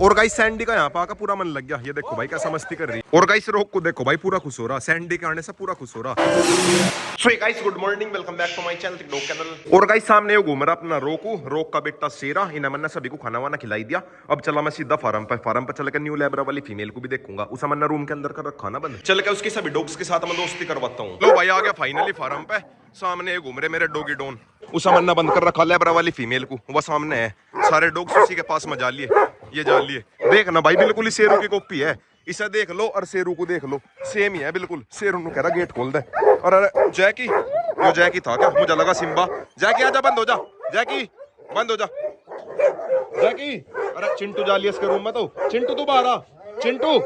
और guys Sandy का यहाँ पाकर पूरा मन लग गया। ये देखो भाई कैसा मस्ती कर रही है। और गाइस रोक को देखो भाई पूरा खुश हो रहा, सैंडी के आने से पूरा खुश हो रहा। So guys good morning, welcome back to my channel TikTok channel. और गाइस सामने वो घूम रहा अपना रोकू, रोक का बेटा सेरा। इन्हें मैंने सभी को खाना वाना खिलाई दिया। अब चला मैं सीधा फार्म पे चल के न्यू लेबरा वाली फीमेल को भी देखूंगा। उस मैंने रूम के अंदर कर रखा ना बंद, चल के उसके सभी डॉग्स के साथ मैं दोस्ती करवाता हूँ। लो भाई आ गया फाइनली फार्म पे। सामने घूम रहे मेरे डॉगी डॉन। उसा मन्ना बंद कर रखा लेबरा वाली फीमेल को, वो सामने है। सारे डॉग्स उसी के पास मजा लिए, ये जा लिए। देखना भाई बिल्कुल ही शेरू की कॉपी है। इसे देख लो और शेरू को देख लो, सेम ही है बिल्कुल। शेरू ने कह रहा गेट खोल दे। और अरे जैकी, यो जैकी था क्या? मुझे लगा सिम्बा। जैकी आजा, बंद हो जा। जैकी बंद हो जा। जैकी, अरे चिंटू जा लिया इसके रूम में। तो चिंटू तू बाहर आ। चिंटू,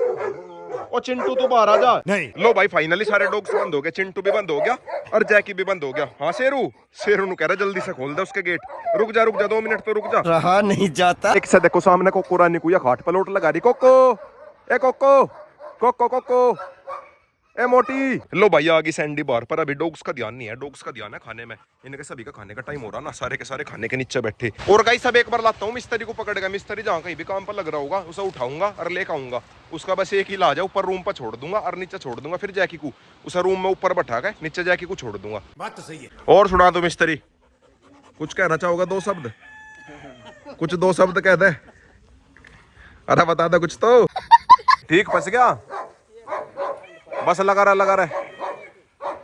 ओ चिंटू तू बाहर आ जा। नहीं लो भाई फाइनली सारे डॉग्स बंद हो गए। चिंटू भी बंद हो गया और जैकी भी बंद हो गया। हाँ शेरू, शेरू ने कह रहा जल्दी से खोल दे उसके गेट। रुक जा 2 मिनट तो रुक जा। रहा नहीं जाता। एक से देखो सामने कोको रानी को या खाट पर लोट लगा रही। कोको ए कोको, कोको कोको ए मोटी। लो भाई आ गई सैंडी बार पर। अभी डॉग्स का ध्यान नहीं है, डॉग्स का ध्यान है खाने में। इनके सभी का खाने का टाइम हो रहा ना, सारे के सारे खाने के नीचे बैठे। और गाइस सब एक बार लाता हूँ मिस्त्री को पकड़ के। मिस्त्री जहाँ कहीं भी काम पर लग रहा होगा उसे उठाऊंगा और लेकर आऊंगा। उसका बस एक ही इलाज है, ऊपर रूम पर छोड़ दूंगा और नीचे छोड़ दूंगा। फिर जैकी को उसे रूम में ऊपर बैठा के नीचे जैकी को छोड़ दूंगा। बात तो सही है। और सुना दो मिस्त्री, कुछ कहना चाहोगा? 2 शब्द, कुछ 2 शब्द कह दे। अरे बता दे कुछ तो। ठीक फंस गया, बस लगा रहा।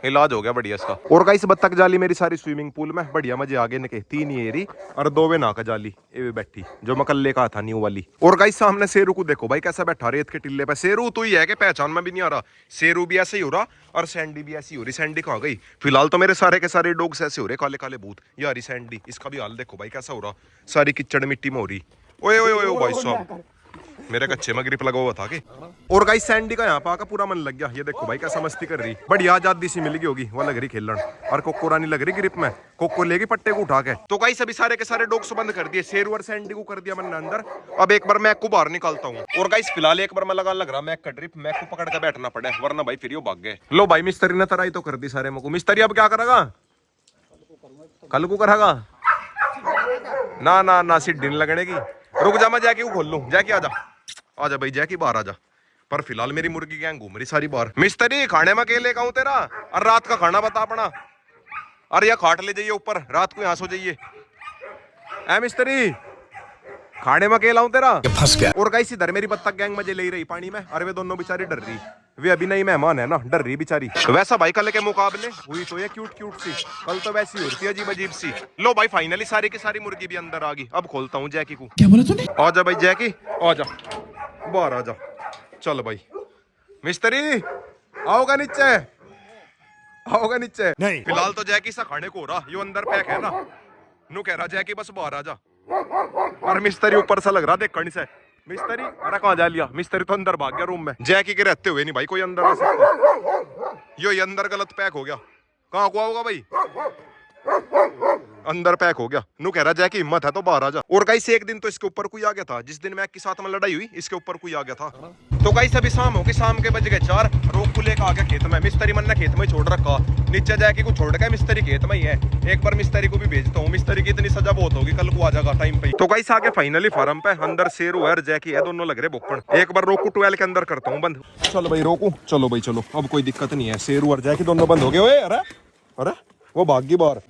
इलाज हो गया बढ़िया इसका। और गाइस बत्तख जाली मेरी सारी स्विमिंग पूल में बढ़िया मजे आगे निके। 3 एरी और 2 वे नाका जाली ये भी बैठी जो मैं कल लेकर था न्यू वाली। और गाइस सामने शेरू को देखो भाई कैसा बैठा रेत के टिल्ले पे। शेरू तो ही है कि पहचान में भी नहीं आ रहा। शेरू भी ऐसे ही हो रहा और सैंडी भी ऐसी हो रही। सैंडी कहाँ गई? फिलहाल तो मेरे सारे के सारे डॉग्स ऐसे हो रहे काले काले भूत। यारी सैंडी, इसका भी हाल देखो भाई कैसा हो रहा, सारी कीचड़ मिट्टी में हो रही। ओए ओए ओए भाई साहब, मेरे कच्चे में ग्रिप लगा हुआ था कि। और गाइस सैंडी का यहाँ पाकर पूरा मन लग गया। ये देखो भाई कैसा मस्ती कर रही, बढ़िया आजादी सी मिल गई होगी। वो लग रही खेलन और कोको रानी लग रही ग्रिप में। कोको लेगी पट्टे को उठा के। तो गाइस अभी सारे के सारे डॉग्स बंद कर दिए। शेरू और सैंडी को कर दिया मैंने अंदर। अब एक बार मैक को बाहर निकालता हूँ। और गाइस फिलहाल एक बार मैं लग रहा मैक का ड्रिप। मैक को पकड़ के बैठना पड़े वरना भाई फिर वो भाग गए। लो भाई मिस्त्री ने तराई तो कर दी सारे मुझको। मिस्त्री अब क्या करेगा? कल को करेगा ना ना ना, सीढ़ी लगने की। रुक जा मैं जैकी को खोल लूं। जैकी आजा भाई, जैकी बाहर आजा। पर फिलहाल मेरी मुर्गी गैंग घूम रही सारी बार। मिस्त्री खाने में अकेले का हूं तेरा। और रात का खाना बता अपना। अरे या खाट ले जाइए ऊपर, रात को यहाँ सो जाइए। ऐ मिस्त्री, खाने में अकेला हूं तेरा। फंस गया। और गाइस इधर मेरी बत्तख गैंग मजे ले रही पानी में। अरे वे दोनों बेचारी डर रही, वे अभी नई मेहमान है ना, डर रही बेचारी। वैसा भाई कल के मुकाबले हुई तो ये क्यूट क्यूट सी, कल तो वैसी होती है अजीब अजीब सी। लो भाई फाइनली सारी की सारी मुर्गी भी अंदर आ गई। अब खोलता हूँ जैकी को। क्या बोला तूने? आजा भाई जैकी, आजा बाहर आजा। चल भाई मिस्त्री, आओगा नीचे, आओगा नीचे। नहीं फिलहाल तो जैकी सा खाने को हो रहा। यो अंदर पैक है ना, नु कह रहा जैकी बस बाहर आजा। और मिस्त्री ऊपर सा लग रहा देख कहीं से। मिस्त्री अरे कहाँ जा लिया? मिस्त्री तो अंदर भाग गया रूम में। जैकी के रहते हुए नहीं भाई कोई अंदर आ सकता। यो ये अंदर गलत पैक हो गया। कहाँ को आओगा भाई? अंदर पैक हो गया। नु कह रहा जैकी हिम्मत है तो बाहर आ जा। और गाइस एक दिन तो इसके ऊपर कोई आ गया था। जिस दिन मैक के साथ में लड़ाई हुई इसके ऊपर कोई आ गया था। तो गाइस अभी शाम हो गई, शाम के बज गए 4। रोक को लेकर आ गया खेत में। मिस्त्री मन ने खेत में छोड़ रखा। नीचे जैकी को छोड़ के मिस्त्री खेत में ही है। एक बार मिस्त्री को भी भेजता हूँ। मिस्त्री की इतनी सजा बहुत होगी, कल को आ जाएगा टाइम पे। तो गाइस आगे फाइनली फार्म पे अंदर शेरू है और जैकी है, दोनों लग रहे भुक्कड़। एक बार रोक को 12 के अंदर करता हूँ बंद। चलो भाई रोकू, चलो भाई चलो, अब कोई दिक्कत नहीं है। शेरू और जैकी दोनों बंद हो गए। अरे अरे वो भाग गई बाहर,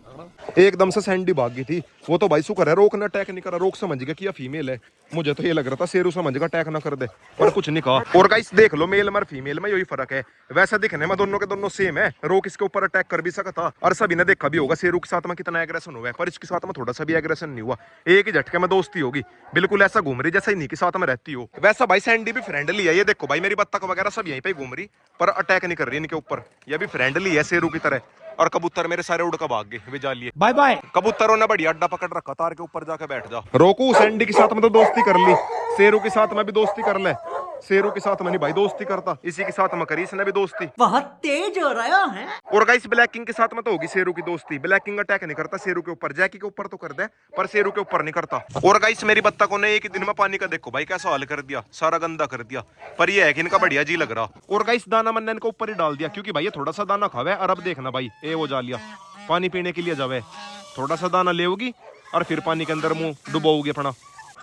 एकदम से सैंडी भाग गई थी। वो तो भाई शुक्र है रोक ने अटैक नहीं करा। रोक समझ गया कि यह फीमेल है। मुझे तो ये लग रहा था शेरू समझ गया अटैक ना कर दे, पर कुछ नहीं कहा। और गाइस देख लो मेल और फीमेल में यही फर्क है। वैसा दिखने में दोनों के दोनों सेम है। रोक इसके ऊपर अटैक कर भी सकता था और सभी ने देखा भी होगा शेरू के साथ में कितना एग्रेशन हुआ है, पर इसके साथ में थोड़ा सा भी एग्रेशन नहीं हुआ। एक ही झटके में दोस्ती होगी, बिल्कुल ऐसा घूम रही जैसा इन्हीं के साथ में रहती हो। वैसा भाई सैंडी भी फ्रेंडली है। ये देखो भाई मेरी बत्तख वगैरह सब यहीं पे घूम रही, पर अटैक नहीं कर रही इनके ऊपर। ये भी फ्रेंडली है शेरू की तरह। और कबूतर मेरे सारे उड़ कर भाग गए, वे जा लिए। Bye bye. कबूतरों ने बढ़िया अड्डा पकड़ रखा, तार के ऊपर जाकर बैठ जा। रोकू सैंडी के साथ में तो दोस्ती कर ली, शेरू के साथ में भी दोस्ती कर ले। शेरू के साथ में नहीं भाई दोस्ती करता, इसी के साथ में करी इसने भी दोस्ती। बहुत तेज हो रहा है। और गाइस ब्लैक किंग के साथ में तो होगी शेरू की दोस्ती। ब्लैक किंग अटैक नहीं करता शेरू के ऊपर, जैकी के ऊपर तो कर दे पर शेरू के ऊपर नहीं करता। और गाइस मेरी बत्तखों ने एक ही दिन में पानी का देखो भाई कैसा हाल कर दिया, सारा गंदा कर दिया। पर ये है कि इनका बढ़िया जी लग रहा। और गाइस दाना मैंने इनको ऊपर ही डाल दिया, क्योंकि भाई ये थोड़ा सा दाना खावे। और अब देखना भाई ए वो जा लिया पानी पीने के लिए जावे, थोड़ा सा दाना लेगी और फिर पानी के अंदर मुंह डुबोगी अपना।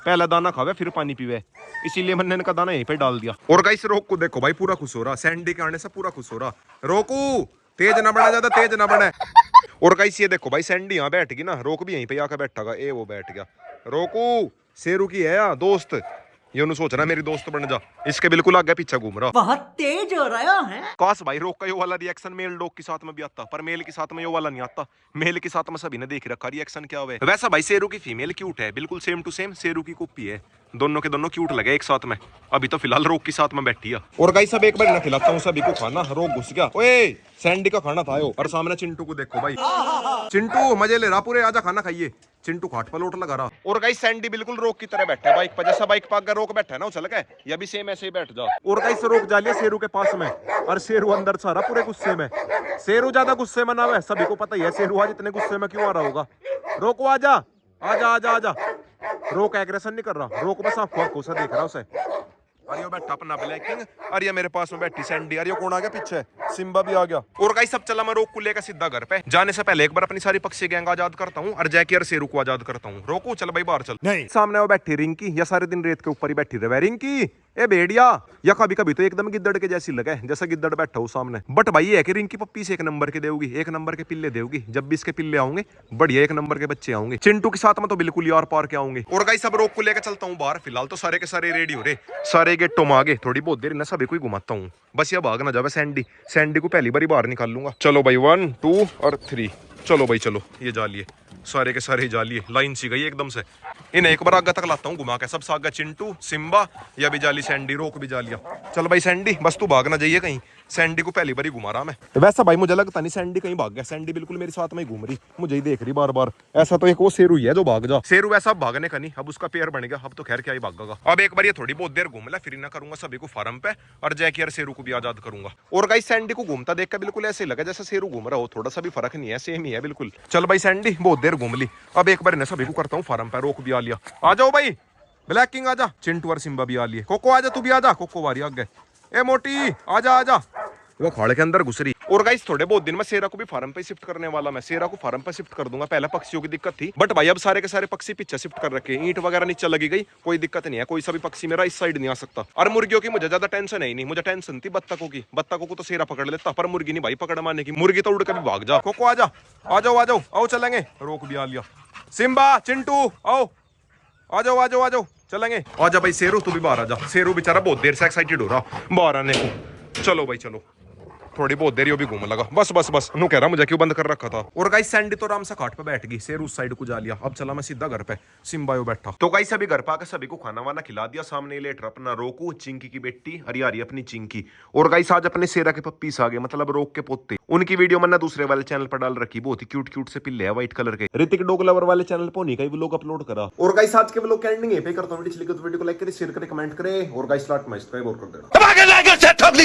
पहला दाना खावे फिर पानी पीवे, इसीलिए मैंने इनका दाना यहीं पे डाल दिया। और गाइस रोक को देखो भाई, पूरा खुश हो रहा, सैंडी के आने से पूरा खुश हो रहा। रोकू तेज ना बढ़ा, ज्यादा तेज ना बढ़े। और गाइस ये देखो भाई, सैंडी यहाँ बैठ गई ना, रोक भी यहीं पे आके बैठा, ए वो बैठ गया। रोकू शेरू की है यार दोस्त, ये उन्हें सोच रहा मेरी दोस्त बन जा, इसके बिल्कुल आगे पीछे घूम रहा। बहुत तेज हो रहा है। काश भाई रोक का ये वाला रिएक्शन मेल डॉग के साथ में भी आता, पर मेल के साथ में ये वाला नहीं आता। मेल के साथ में सभी ने देख रखा रिएक्शन क्या हुआ है। वैसा भाई शेरू की फीमेल क्यूट है, बिल्कुल सेम टू सेम शेरू की कॉपी है, दोनों के दोनों क्यूट लगे एक साथ में। अभी तो फिलहाल रोक के साथ में बैठी है। और गाइस सब एक बार ना खिलाता हूँ सभी को खाना। रोक घुस गया, ओए सैंडी का खाना था यो। और सामने चिंटू को देखो भाई, चिंटू मजे ले रहा पूरे, आजा खाना खाइए। चिंटू खाट पर लोट लगा रहा। और गाइस सैंडी बिल्कुल रोक की तरह बैठा है बाइक पर, जैसा बाइक पर रोक बैठा है ना उछल के, ये भी सेम ऐसे ही बैठ जा। और गाइस रोक जा लिया शेरू के पास में, और शेरू अंदर सारा पूरे गुस्से में। शेरू ज्यादा गुस्से में ना है, सभी को पता ही है शेरू आज इतने गुस्से में क्यों आ रहा होगा। रोको आजा आजा आजा आजा। रोक एग्रेशन नहीं कर रहा, रोक बस आंखों आंखों से देख रहा उसे। अरे यो बैठा अपना ब्लैकिंग, अरे मेरे पास में बैठी सैंडी। अरे कौन आ गया पीछे, सिम्बा भी आ गया। और गाइस सब चला मैं रोक को लेकर सीधा घर पे। जाने से पहले एक बार अपनी सारी पक्षी गैंग आजाद करता हूँ, और जैकी और शेरू को आजाद करता हूँ। रोको चल भाई बाहर चल। नहीं सामने वो बैठी रिंकी, या सारे दिन रेत के ऊपर ही बैठी रहे रिंकी। ए भेड़िया, या कभी कभी तो एकदम गिद्दड़ के जैसी लगे, जैसा गिद्दड़ बैठा हो सामने। बट भाई ये है कि रिंकी पप्पी से एक नंबर के देगी, एक नंबर के पिल्ले देगी। जब भी इसके पिल्ले आऊंगे बढ़िया एक नंबर के बच्चे आऊंगे। चिंटू के साथ में तो बिल्कुल यार पार के आऊंगे। और गाइस सब रोक को लेकर चलता हूँ बाहर। फिलहाल तो सारे के सारे रेडी हो रहे, सारे गेटों में आगे। थोड़ी बहुत देर ना सभी को ही घुमाता हूँ, बस ये भाग ना जावे सैंडी। सैंडी को पहली बार बाहर निकाल लूंगा। चलो भाई 1 2 और 3, चलो भाई चलो। ये जा लिए सारे के सारे, जा लिए, लाइन सी गई एकदम से। इन्हें एक बार आगे तक लाता हूँ घुमा के, सब आगे चिंटू सिम्बा, या भी जाली सैंडी, रोक भी जा लिया। चल भाई सैंडी बस तू भाग ना जाइए कहीं, सैंडी को पहली बार ही घुमा रहा मैं। वैसा भाई मुझे लगता नहीं सैंडी कहीं भाग गया, सैंडी बिल्कुल मेरे साथ में ही घूम रही, मुझे ही देख रही बार बार। ऐसा तो एक वो शेरू ही है जो भाग जा। शेरू वैसा भागने का नहीं, अब उसका पेयर बन गया, अब तो खैर क्या ही भागेगा। अब एक बार ये थोड़ी बहुत देर घूम ला, फिर ना करूंगा सभी को फार्म पे, और जैकी और शेरू को भी आजाद करूंगा। और गाइस सैंडी को घूमता देख कर बिल्कुल ऐसे लगा जैसे शेरू घूम रहा हो, थोड़ा सा भी फर्क नहीं है, सेम ही है बिल्कुल। चल भाई सैंडी बहुत देर घूम ली, अब एक बार ना सभी को करता हूँ फार्म पे। रोक भी आ लिया, आ जाओ भाई ब्लैक किंग आजा। चिंटू और सिम्बा भी आ लिए। कोको आजा, तू भी आजा, कोको वारी आ गए। ए मोटी आजा आजा, वो खाड़े के अंदर घुस रही। और गाइस थोड़े बहुत दिन में शेरा को भी फार्म पे शिफ्ट करने वाला मैं, शेरा को फार्म पे शिफ्ट कर दूंगा। पहले पक्षियों की दिक्कत थी, बट भाई अब सारे के सारे पक्षी पीछे शिफ्ट कर रखे हैं, ईंट वगैरह नीचे लगी गई, कोई दिक्कत नहीं है, कोई सा भी पक्षी मेरा इस साइड नहीं आ सकता। और मुर्गियों की मुझे ज्यादा टेंशन है ही नहीं, मुझे टेंशन थी बत्तखों की, बत्तखों को तो शेरा पकड़ लेता, पर मुर्गी नहीं भाई पकड़ मारने की, मुर्गी तो उड़ कर भी भाग जा। कोको आजा, आ जाओ आ जाओ, आओ चलेंगे। रोक भी आ लिया, सिम्बा चिंटू आओ, आ जाओ आ जाओ आ जाओ चलेंगे। आजा भाई शेरू तू भी बाहर आ जा। शेरू बेचारा बहुत देर से एक्साइटेड हो रहा बाहर आने को। चलो भाई चलो, थोड़ी बहुत देर यो भी घूमने लगा, बस बस बस नू कह रहा मुझे क्यों बंद कर रखा था। और गाइस सैंडी तो आराम से खाट पे बैठ गई, शेरू उस साइड को जा लिया। अब चला मैं सीधा घर पे, सिम्बायो बैठा। तो गाइस सभी घर पे आकर सभी को खाना वाना खिला दिया। सामने लेट रहा अपना रोकू, चिंकी की बेटी हरियारी अपनी चिंकी। और गाइस आज अपने शेरा के पप्पीस आ गए, मतलब रोक के पोते। उनकी वीडियो मैंने दूसरे वाले चैनल पर डाल रखी, बहुत ही क्यूट क्यूट से पिल्ले है व्हाइट कलर के। ऋतिक डॉग लवर वाले चैनल पर नहीं, कई व्लॉग अपलोड करा। और गाइस आज के व्लॉग एंडिंग यहीं पे करता हूं। वीडियो को लाइक करें, शेयर करें, कमेंट करें, और गाइस लाइक सब्सक्राइब और कर देना।